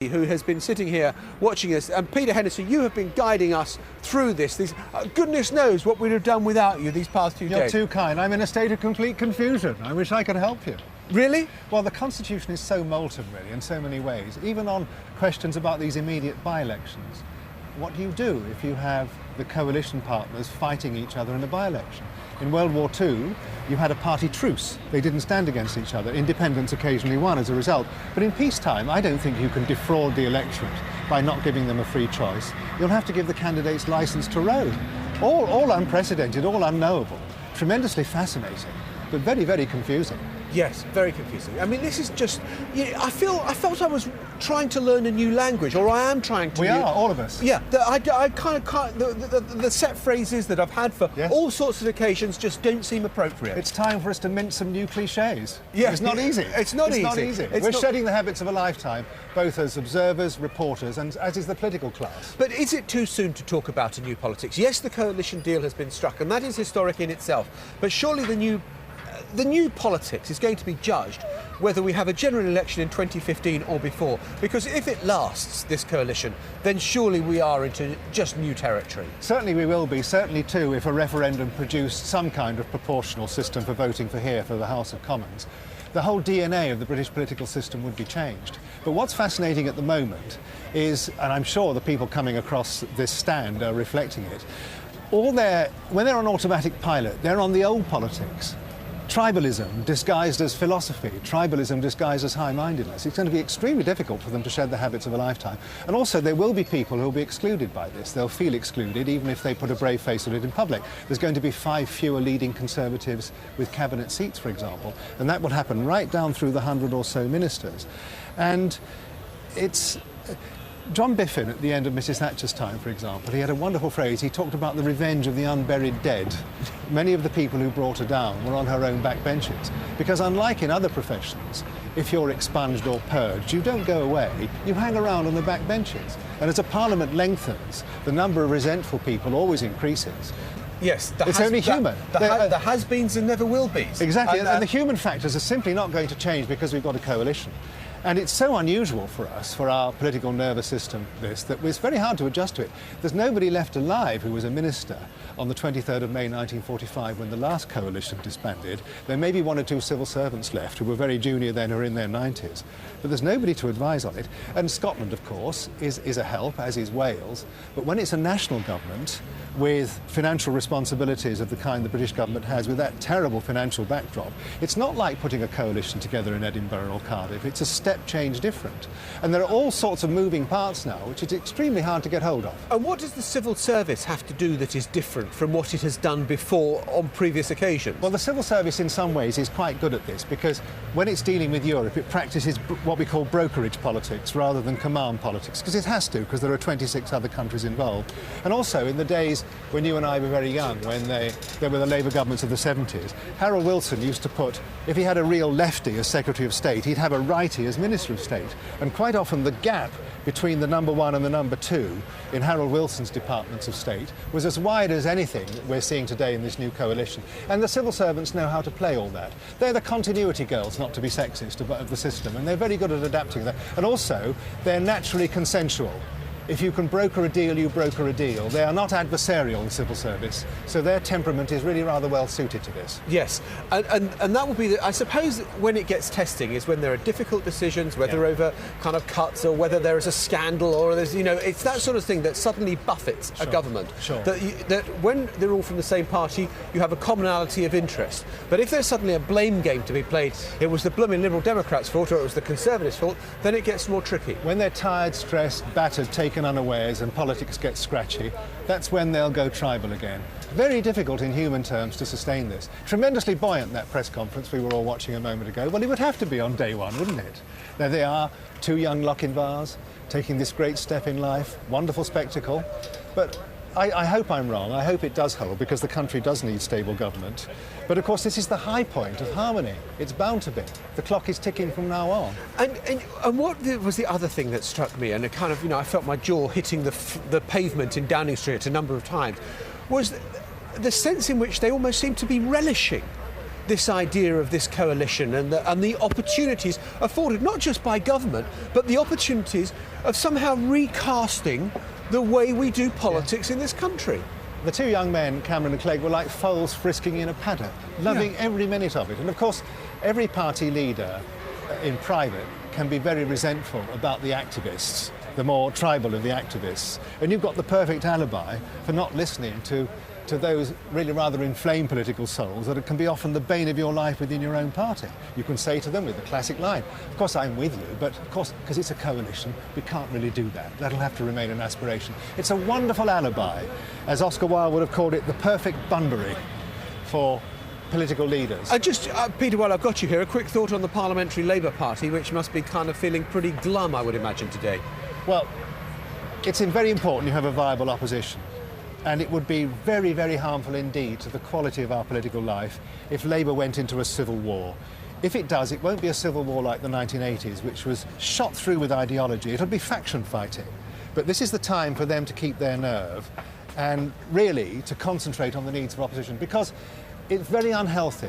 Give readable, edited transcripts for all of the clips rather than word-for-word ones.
who has been sitting here watching us, and Peter Hennessy, you have been guiding us through this. Goodness knows what we'd have done without you these past few days. You're too kind. I'm in a state of complete confusion. I wish I could help you. Really? Well, the Constitution is so molten, really, in so many ways, even on questions about these immediate by-elections. What do you do if you have the coalition partners fighting each other in a by-election? In World War II, you had a party truce. They didn't stand against each other. Independents occasionally won as a result. But in peacetime, I don't think you can defraud the electorate by not giving them a free choice. You'll have to give the candidates license to roam. All unprecedented, all unknowable. Tremendously fascinating, but very, very confusing. Yes, very confusing. I mean, this is just... I felt I was trying to learn a new language, or I am trying to... We are, all of us. Yeah, I kind of can't... The set phrases that I've had for all sorts of occasions just don't seem appropriate. It's time for us to mint some new cliches. Yeah. It's not easy. It's not easy. We're shedding the habits of a lifetime, both as observers, reporters, and as is the political class. But is it too soon to talk about a new politics? Yes, the coalition deal has been struck, and that is historic in itself. But surely the new politics is going to be judged whether we have a general election in 2015 or before. Because if it lasts, this coalition, then surely we are into just new territory. Certainly we will be. Certainly too if a referendum produced some kind of proportional system for voting for the House of Commons. The whole DNA of the British political system would be changed. But what's fascinating at the moment is, and I'm sure the people coming across this stand are reflecting it, when they're on automatic pilot, they're on the old politics. Tribalism disguised as philosophy, tribalism disguised as high-mindedness. It's going to be extremely difficult for them to shed the habits of a lifetime. And also there will be people who will be excluded by this. They'll feel excluded even if they put a brave face on it in public. There's going to be 5 fewer leading Conservatives with cabinet seats, for example, and that will happen right down through the 100 or so ministers. And it's... John Biffin, at the end of Mrs. Thatcher's time, for example, he had a wonderful phrase. He talked about the revenge of the unburied dead. Many of the people who brought her down were on her own backbenches. Because unlike in other professions, if you're expunged or purged, you don't go away, you hang around on the backbenches. And as a parliament lengthens, the number of resentful people always increases. Yes, it's only human. The has-beens and never will-be's. Exactly, and the human factors are simply not going to change because we've got a coalition. And it's so unusual for us, for our political nervous system, that it's very hard to adjust to it. There's nobody left alive who was a minister on the 23rd of May 1945 when the last coalition disbanded. There may be 1 or 2 civil servants left who were very junior then or in their 90s. But there's nobody to advise on it. And Scotland, of course, is a help, as is Wales. But when it's a national government with financial responsibilities of the kind the British government has, with that terrible financial backdrop, it's not like putting a coalition together in Edinburgh or Cardiff. It's a step change different. And there are all sorts of moving parts now, which is extremely hard to get hold of. And what does the civil service have to do that is different from what it has done before on previous occasions? Well, the civil service in some ways is quite good at this, because when it's dealing with Europe, it practices what we call brokerage politics rather than command politics, because it has to, because there are 26 other countries involved. And also in the days when you and I were very young, when there were the Labour governments of the 70s, Harold Wilson used to put, if he had a real lefty as Secretary of State, he'd have a righty as Minister of State. And quite often the gap between the number 1 and the number 2 in Harold Wilson's departments of state was as wide as anything that we're seeing today in this new coalition. And the civil servants know how to play all that. They're the continuity girls, not to be sexist, of the system, and they're very good at adapting that. And also, they're naturally consensual. If you can broker a deal, you broker a deal. They are not adversarial in civil service, so their temperament is really rather well suited to this. Yes, and that would be, I suppose, when it gets testing is when there are difficult decisions, whether over kind of cuts or whether there is a scandal or there's, it's that sort of thing that suddenly buffets a government. Sure. That when they're all from the same party, you have a commonality of interest. But if there's suddenly a blame game to be played, it was the blooming Liberal Democrats' fault or it was the Conservatives' fault, then it gets more tricky. When they're tired, stressed, battered, taken unawares and politics gets scratchy, that's when they'll go tribal again. Very difficult in human terms to sustain this. Tremendously buoyant, that press conference we were all watching a moment ago. Well, it would have to be on day 1, wouldn't it? There they are, 2 young Lochinvars taking this great step in life. Wonderful spectacle. But I hope I'm wrong. I hope it does hold, because the country does need stable government. But of course, this is the high point of harmony. It's bound to be. The clock is ticking from now on. And what was the other thing that struck me, and it kind of, I felt my jaw hitting the pavement in Downing Street a number of times, was the sense in which they almost seemed to be relishing this idea of this coalition and the opportunities afforded not just by government, but the opportunities of somehow recasting the way we do politics in this country. The two young men, Cameron and Clegg, were like foals frisking in a paddock, loving every minute of it. And of course, every party leader in private can be very resentful about the activists, the more tribal of the activists. And you've got the perfect alibi for not listening to those really rather inflamed political souls that can be often the bane of your life within your own party. You can say to them with the classic line, of course I'm with you, but of course, because it's a coalition, we can't really do that. That'll have to remain an aspiration. It's a wonderful alibi, as Oscar Wilde would have called it, the perfect Bunbury for political leaders. Peter, while I've got you here, a quick thought on the Parliamentary Labour Party, which must be kind of feeling pretty glum, I would imagine, today. Well, it's very important you have a viable opposition. And it would be very, very harmful indeed to the quality of our political life if Labour went into a civil war. If it does, it won't be a civil war like the 1980s, which was shot through with ideology. It'll be faction fighting. But this is the time for them to keep their nerve and really to concentrate on the needs of opposition, because it's very unhealthy.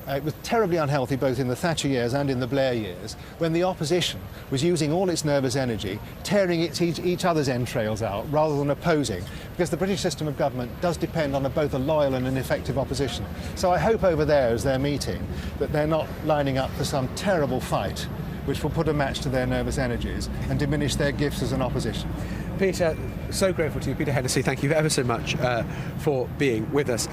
It was terribly unhealthy both in the Thatcher years and in the Blair years, when the opposition was using all its nervous energy, tearing each other's entrails out rather than opposing, because the British system of government does depend on both a loyal and an effective opposition. So I hope over there, as they're meeting, that they're not lining up for some terrible fight which will put a match to their nervous energies and diminish their gifts as an opposition. Peter, so grateful to you. Peter Hennessy, thank you ever so much for being with us.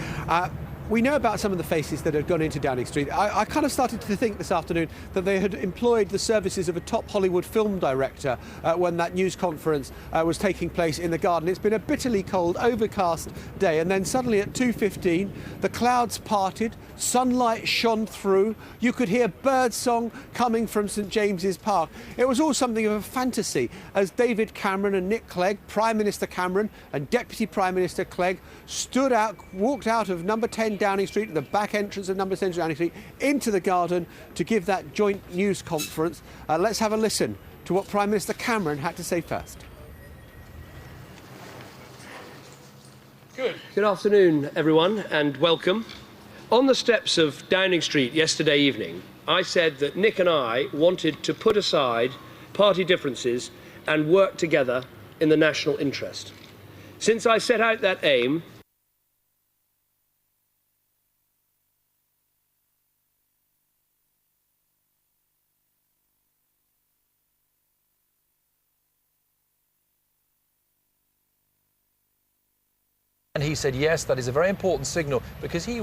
We know about some of the faces that had gone into Downing Street. I kind of started to think this afternoon that they had employed the services of a top Hollywood film director when that news conference was taking place in the garden. It's been a bitterly cold, overcast day, and then suddenly at 2:15 the clouds parted, sunlight shone through, you could hear birdsong coming from St James's Park. It was all something of a fantasy as David Cameron and Nick Clegg, Prime Minister Cameron and Deputy Prime Minister Clegg, walked out of number 10 Downing Street, the back entrance of number 10 Downing Street, into the garden to give that joint news conference. Let's have a listen to what Prime Minister Cameron had to say first. Good afternoon, everyone, and welcome. On the steps of Downing Street yesterday evening, I said that Nick and I wanted to put aside party differences and work together in the national interest. Since I set out that aim, And he said, yes, that is a very important signal, because he